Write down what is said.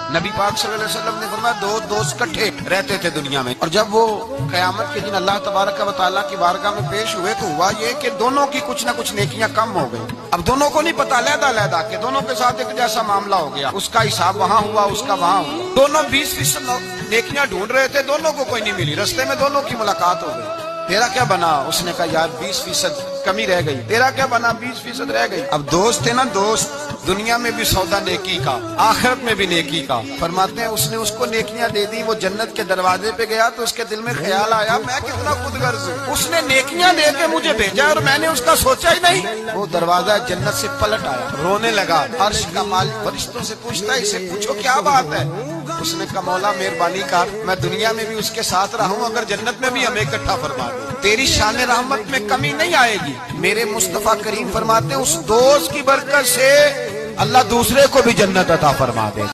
नबी पाक सल्लल्लाहु अलैहि वसल्लम ने फरमाया दो दोस्त इकट्ठे रहते थे दुनिया में, और जब वो कयामत के दिन अल्लाह तबारक व तआला की बारगाह में पेश हुए तो हुआ ये कि दोनों की कुछ न कुछ नेकियां कम हो गई। अब दोनों को नहीं पता, अलग-अलग के दोनों के साथ एक जैसा मामला हो गया, उसका हिसाब वहाँ हुआ, उसका वहाँ हुआ। दोनों 20% नेकियां ढूंढ रहे थे, दोनों को कोई नहीं मिली। रास्ते में दोनों की मुलाकात हो गई। तेरा क्या बना? उसने कहा यार 20% कमी रह गई। तेरा क्या बना? 20% रह गई। अब दोस्त है ना दोस्त, दुनिया में भी सौदा नेकी का, आखिरत में भी नेकी का। फरमाते हैं उसने उसको नेकियां दे दी, वो जन्नत के दरवाजे पे गया तो उसके दिल में ख्याल आया मैं कितना खुदगर्ज हूँ, उसने नेकियां दे के मुझे भेजा और मैंने उसका सोचा ही नहीं। वो दरवाजा जन्नत से पलट आया, रोने लगा। अर्श का मालिक फरिश्तों से पूछता है इसे पूछो क्या बात है। उसने कहा मौला मेहरबानी कर, मैं दुनिया में भी उसके साथ रहा हूँ, अगर जन्नत में भी हमें इकट्ठा फरमा दे, तेरी शान रहमत में कमी नहीं आएगी। मेरे मुस्तफा करीम फरमाते उस दोस्त की बरकत से अल्लाह दूसरे को भी जन्नत अता फरमा दे।